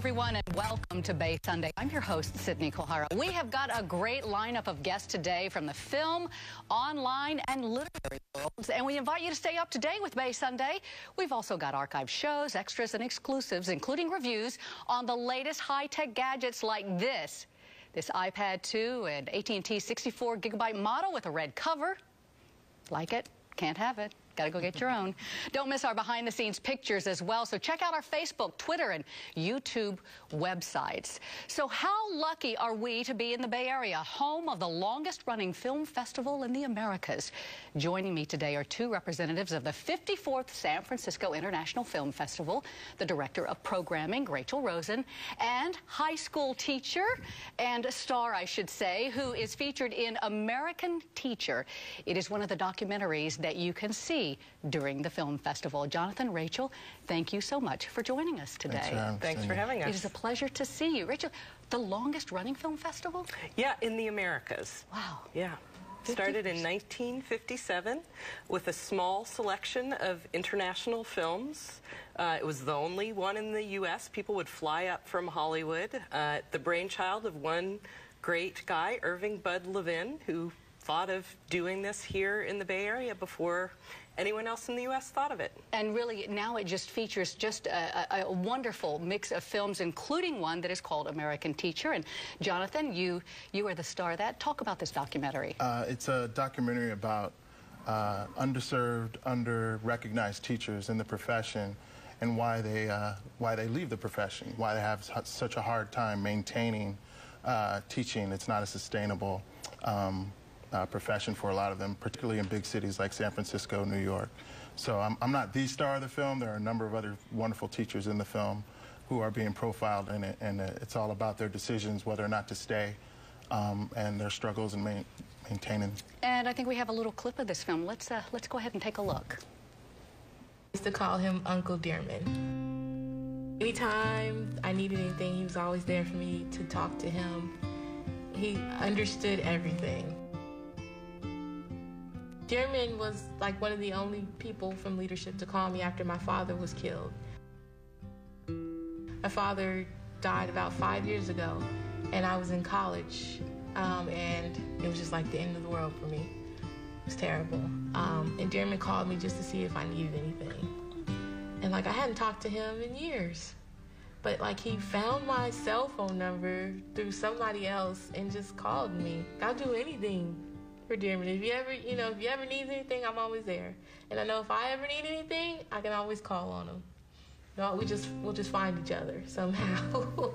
everyone, and welcome to Bay Sunday. I'm your host, Sydnie Kohara. We have got a great lineup of guests today from the film, online, and literary worlds, and we invite you to stay up to date with Bay Sunday. We've also got archived shows, extras, and exclusives, including reviews on the latest high-tech gadgets like this iPad 2 and AT&T 64GB model with a red cover. Like it? Can't have it. Gotta go get your own. Don't miss our behind-the-scenes pictures as well. So check out our Facebook, Twitter, and YouTube websites. So how lucky are we to be in the Bay Area, home of the longest-running film festival in the Americas? Joining me today are two representatives of the 54th San Francisco International Film Festival, the Director of Programming, Rachel Rosen, and high school teacher, and a star, I should say, who is featured in American Teacher. It is one of the documentaries that you can see during the film festival. Jonathan, Rachel, thank you so much for joining us today. Thanks for having us. It is a pleasure to see you. Rachel, the longest running film festival? Yeah, in the Americas. Wow. Yeah. Started in 1957 with a small selection of international films. It was the only one in the U.S. People would fly up from Hollywood. The brainchild of one great guy, Irving Bud Levin, who thought of doing this here in the Bay Area before anyone else in the U.S. thought of it. And really, now it just features just a wonderful mix of films, including one that is called American Teacher. And Jonathan, you are the star of that. Talk about this documentary. It's a documentary about underserved, under-recognized teachers in the profession and why they leave the profession, why they have such a hard time maintaining teaching. It's not a sustainable profession for a lot of them, particularly in big cities like San Francisco, New York. So I'm not the star of the film. There are a number of other wonderful teachers in the film who are being profiled in it, and it's all about their decisions, whether or not to stay, and their struggles in maintaining. And I think we have a little clip of this film. Let's go ahead and take a look. I used to call him Uncle Dearman. Anytime I needed anything, he was always there for me to talk to him. He understood everything. Dearman was like one of the only people from leadership to call me after my father was killed. My father died about 5 years ago, and I was in college, and it was just like the end of the world for me. It was terrible. And Dearman called me just to see if I needed anything. And like I hadn't talked to him in years, but like he found my cell phone number through somebody else and just called me. I'll do anything for Dearman. If you ever need anything, I'm always there. And I know if I ever need anything, I can always call on him. No, we'll just find each other somehow.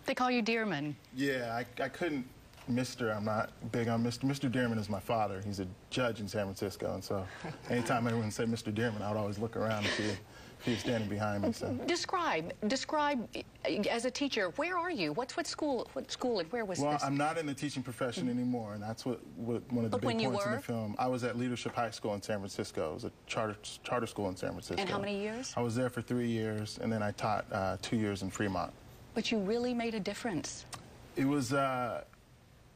They call you Dearman. Yeah, I couldn't. I'm not big on Mr. Mr. Dearman is my father. He's a judge in San Francisco, and so anytime anyone said Mr. Dearman, I would always look around and see if he was standing behind me. So. Describe as a teacher. Where are you? What school and where was this? Well, I'm not in the teaching profession anymore, and that's what one of the big points in the film. I was at Leadership High School in San Francisco. It was a charter school in San Francisco. And how many years? I was there for 3 years, and then I taught 2 years in Fremont. But you really made a difference. It was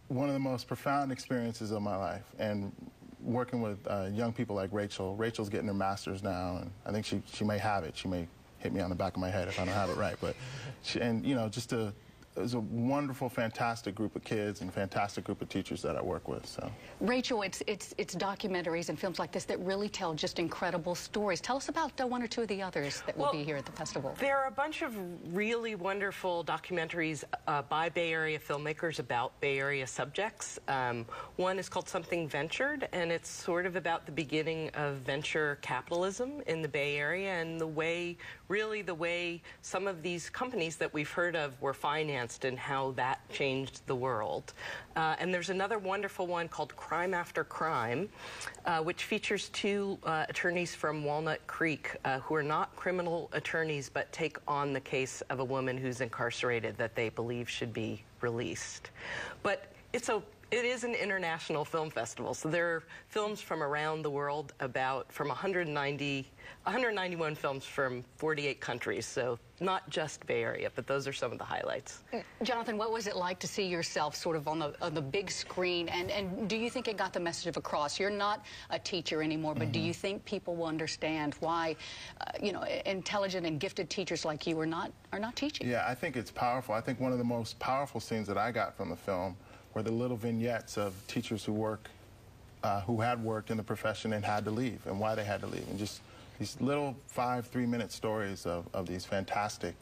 one of the most profound experiences of my life, and working with young people like Rachel. Rachel's getting her master's now, and I think she may have it. She may hit me on the back of my head if I don't have it right. But it was a wonderful, fantastic group of kids and fantastic group of teachers that I work with. So, Rachel, it's documentaries and films like this that really tell just incredible stories. Tell us about one or two of the others that will be here at the festival. There are a bunch of really wonderful documentaries by Bay Area filmmakers about Bay Area subjects. One is called Something Ventured, and it's sort of about the beginning of venture capitalism in the Bay Area and the way some of these companies that we've heard of were financed and how that changed the world. And there's another wonderful one called Crime After Crime, which features two attorneys from Walnut Creek who are not criminal attorneys but take on the case of a woman who's incarcerated that they believe should be released. But it's It is an international film festival, so there are films from around the world, from 191 films from 48 countries, so not just Bay Area, but those are some of the highlights. Jonathan, what was it like to see yourself sort of on the big screen, and do you think it got the message across? You're not a teacher anymore, but do you think people will understand why, you know, intelligent and gifted teachers like you are not teaching? Yeah, I think it's powerful. I think one of the most powerful scenes that I got from the film were the little vignettes of teachers who had worked in the profession and had to leave, and why they had to leave, and just these little 3-minute stories of these fantastic,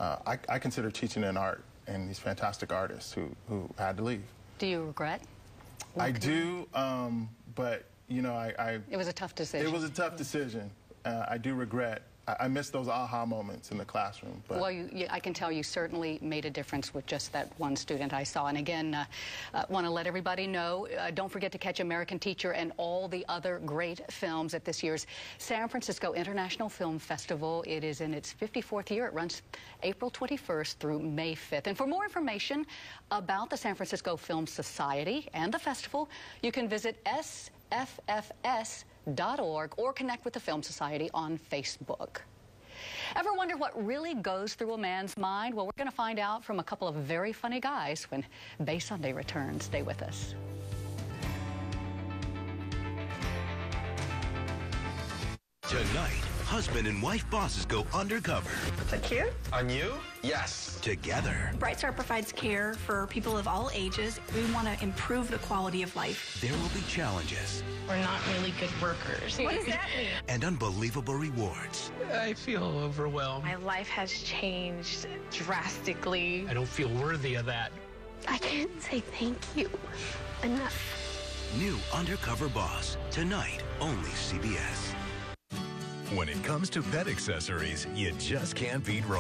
I consider teaching an art, and these fantastic artists who had to leave. Do you regret? I do, but you know, It was a tough decision. It was a tough decision. I do regret. I miss those aha moments in the classroom. But. Well, I can tell you certainly made a difference with just that one student I saw. And again, want to let everybody know, don't forget to catch American Teacher and all the other great films at this year's San Francisco International Film Festival. It is in its 54th year. It runs April 21st through May 5th. And for more information about the San Francisco Film Society and the festival, you can visit sffs.org or connect with the Film Society on Facebook. Ever wonder what really goes through a man's mind? Well, we're going to find out from a couple of very funny guys when Bay Sunday returns. Stay with us. Tonight, husband and wife bosses go undercover. Is that cute? On you? Yes. Together. Bright Start provides care for people of all ages. We want to improve the quality of life. There will be challenges. We're not really good workers. What does that mean? And unbelievable rewards. I feel overwhelmed. My life has changed drastically. I don't feel worthy of that. I can't say thank you enough. New Undercover Boss. Tonight, only CBS. When it comes to pet accessories, you just can't beat wrong.